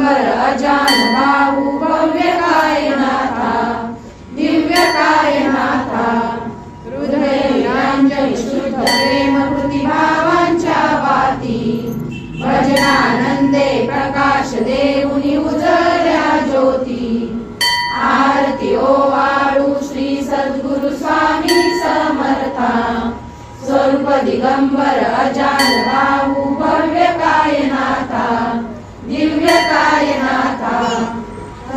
दिगंबर अजान बाहू भव्य कायनाथा दिव्य कायनाथा हृदय निरांजन शुद्ध प्रेम कृती भावांच्या वाती भजनानंदे प्रकाश देऊनी उजळल्या ज्योती आरती ओवाळू श्री सद्गुरु स्वामी समर्था स्वरूप दिगंबर अजान बाहू भव्य कायनाथा दिव्य कायनाथा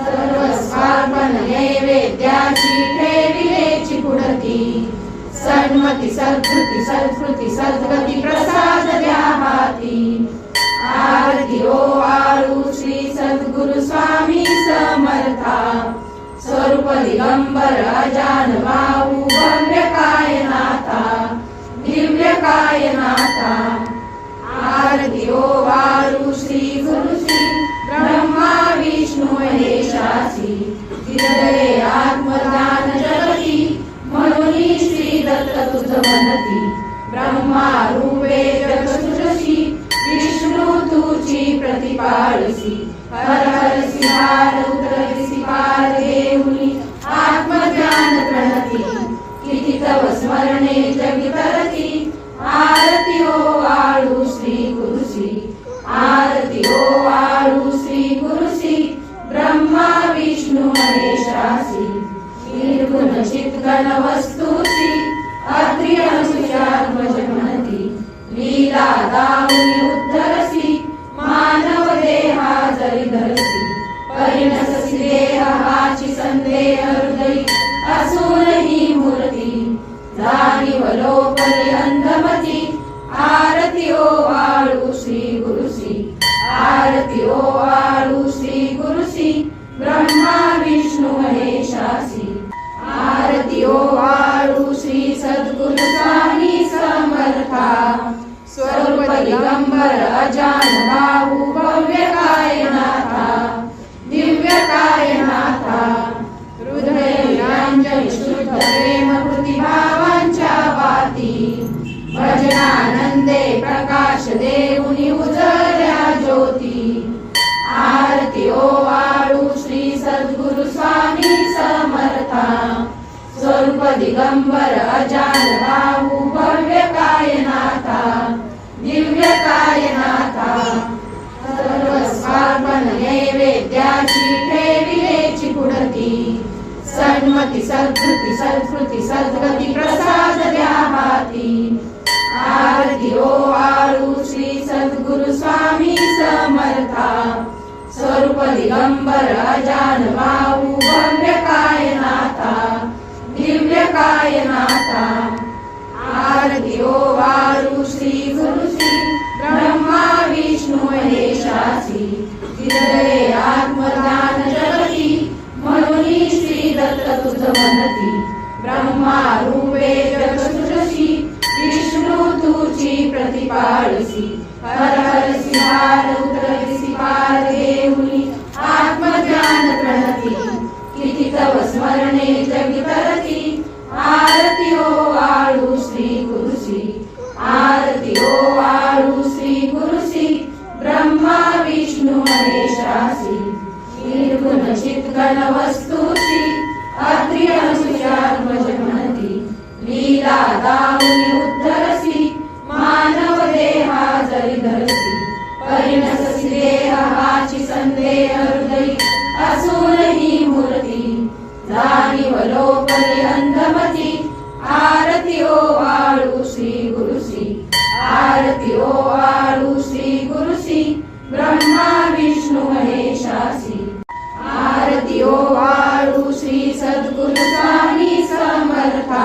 सर्वस्वार्पण नैवेद्याची ठेविलेची पुढती सन्मती सद्कृती सत्कृती सद्गती प्रसाद द्या हाती आरती ओवाळू श्री सद्गुरु स्वामी समर्था स्वरूप दिगंबर अजान बाहू भव्य कायनाथा दिव्य कायनाथा आरती ओवाळू श्री गुरु श्री ब्रह्मा विष्णू महेशासी हृदये आत्मदान जगती म्हणून श्री दत्त तुझ म्हणती ब्रह्मा रूपे जग सृजसी विष्णू तुझी प्रतिपाळसी हर हरसी हार उतरसी पार देऊनी आत्मज्ञान प्रणती किती तव स्मरणे जगी तरती आरती ओवाळू श्री गुरुसी आरती ओवाळू श्री गुरुसी ब्रह्मा विष्णू महेशासी निर्गुण चित्गण वस्तुसी अत्रि अनुसुयात्मज म्हणती लीला दाऊनी उद्धरसी मानव देहा जरी धरसी परिणससी देह हाची संदेह हृदयी असूनही मूर्ती जाणीव लोपली अंधमती आरती ओवाळू श्री गुरुसी आरती ओवाळू श्री गुरुसी ब्रह्मा विष्णू महेशासी आरती ओवाळू श्री सद्गुरु स्वामी समर्था स्वरूप दिगंबर अजान बाहू भव्य कायनाथा दिव्य कायनाथा हृदय निरांजन शुद्ध प्रेम कृती भावांच्या वाती भजनानंदे प्रकाश देऊनी उजळल्या ज्योती आरती ओवाळू श्री सद्गुरु स्वामी समर्था स्वरूप दिगंबर अजान बाहू भव्य कायनाथा दिव्य कायनाथा सर्वस्वार्पण नैवेद्याची ठेविलेची पुढती सन्मती सद्कृती सत्कृती सद्गती प्रसाद द्या हाती आरती ओवाळू श्री सद्गुरु स्वामी समर्था स्वरूप दिगंबर अजान बाहू भव्य कायनाथा दिव्य कायनाथा आरती ओवाळू श्री गुरुसी ब्रह्मा विष्णू महेशासी हृदये आत्मदान जगती म्हणून श्री दत्त तुझ म्हणती ब्रह्मा रूपे जग सृजसी विष्णू तुझी प्रतिपाळसी हर हरसी हार उतरसी पार देऊनी आत्मज्ञान प्रणती किती तव स्मरणे जगी तरती आरती ओवाळू श्री गुरुसी आरती ओवाळू श्री गुरुसी ब्रह्मा विष्णू महेशासी निर्गुण चित्गण वस्तुसी अत्रि अनुसुयात्मज म्हणती लीला दाऊनी उद्धरसी मानव देहा जरी धरसी परिणससी देह हाची संदेह हृदयी असूनही मूर्ती जाणीव लोपली अंधमती आरती ओवाळू श्री गुरुसी आरती ओवाळू श्री गुरुसी ब्रह्मा विष्णू महेशासी आरती ओवाळू श्री सद्गुरु स्वामी समर्था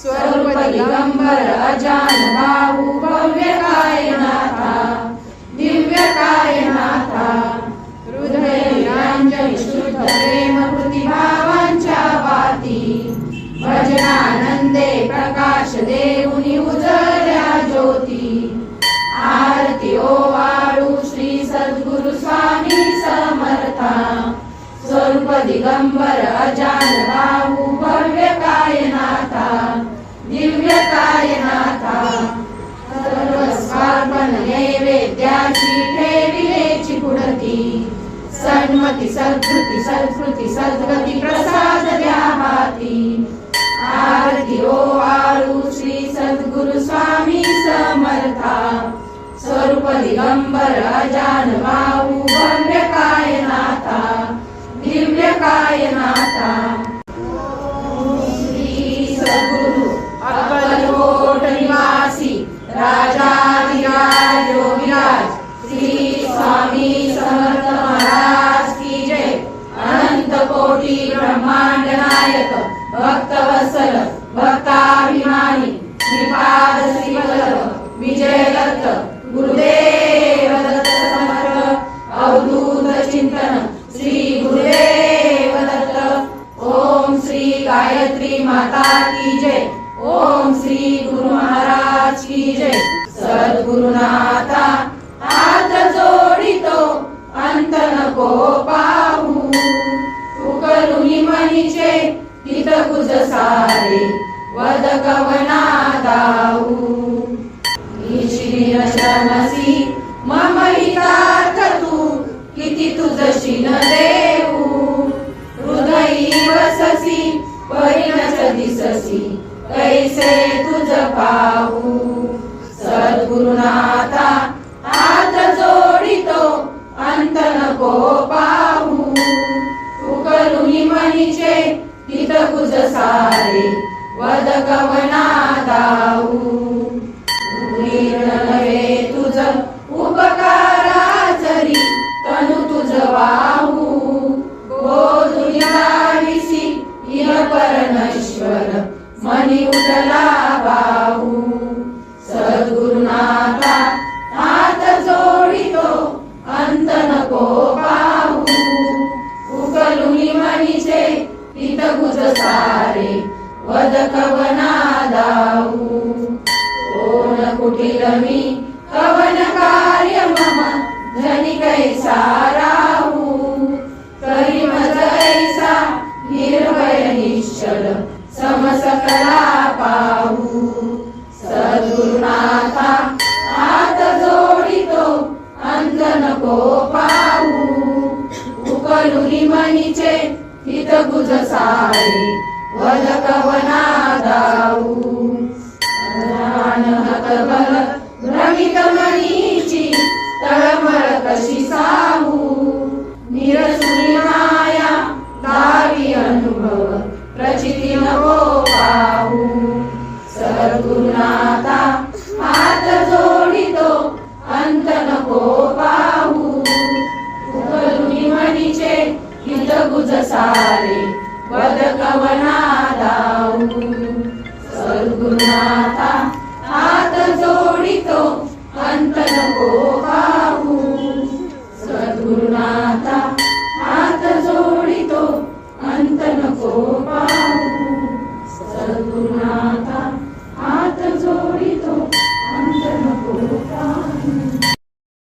स्वरूप दिगंबर अजान बाहू भव्य कायनाथा दिव्य कायनाथा हृदय निरांजन शुद्ध प्रेम कृती भावांच्या वाती भजनानंदे प्रकाश देऊनी उजळल्या ज्योती आरती ओवाळू श्री सद्गुरु स्वामी समर्था स्वरूप दिगंबर अजान बाहू भव्य कायनाथा दिव्य कायनाथा सर्वस्वार्पण नैवेद्याची ठेविलेची पुढती सन्मती सद्वृत्ती सत्कृती सद्गती प्रसाद द्या हाती आरती ओवाळू श्री सद्गुरु स्वामी समर्था स्वरूप दिगंबर अजान बाहू भव्य कायनाथा दिव्य कायनाथा श्री सद्गुरु अक्कलकोट निवासी राजाधिराज योगीराज श्री स्वामी समर्थ महाराज की जय। अनंत कोटी ब्रह्मांड नायक भक्तवत्सल भक्ताभिमानी श्रीपाद श्रीवल्लभ विजय दत्त गुरुदेव दत्त समर्थ अवधूत चिंतन श्री गुरुदेव दत्त। ओम श्री गायत्री माता की जय। ओम श्री गुरु महाराज की जय। सद्गुरुनाथा हात जोडितो अंत नको पाहू उकलुनी मनीचे हित कुज सारे वद कवना दाऊ ईशिनसी मम हितार्थ तू किती तुझशी न देऊ हृदयी वससी परिणच दिससी कैसे तुझ पाहू सद्गुरुनाथा हात जोडितो अंत नको पाहू उकलुनी मनीचे हित कुज सारे वद कवना दाऊ नव्हे तुझ उपकाराचरी तनु तुझ वाहू बोधुनिसी इह परमेश्वर मनी उठला बाहू सद्गुरुनाथा हात जोडितो अंत नको पाहू उकलुनी मनीचे हित कुज सारे वद कवना दाऊ कोण कुटील मी कवन कार्य मम धनी कैसा राहू करी मज ऐसा निर्भय निश्चल समसकला पाहू सद्गुरुनाथा हात जोडितो अंत नको पाहू उकलुनी मनीचे हित कुज सारे वद कवना दाऊ हतबल भ्रमित मनीची तळमळ कशी साहू निरसुनी माया दावी अनुभव प्रचिती नको पाहू सद्गुरुनाथा हात जोडितो अंत नको पाहू उकलुनी मनीचे हित कुज सारे वद कवना दाऊ सद्गुरुनाथा हात जोडितो अंत नको पाहू सद्गुरुनाथा हात जोडितो अंत नको पाहू।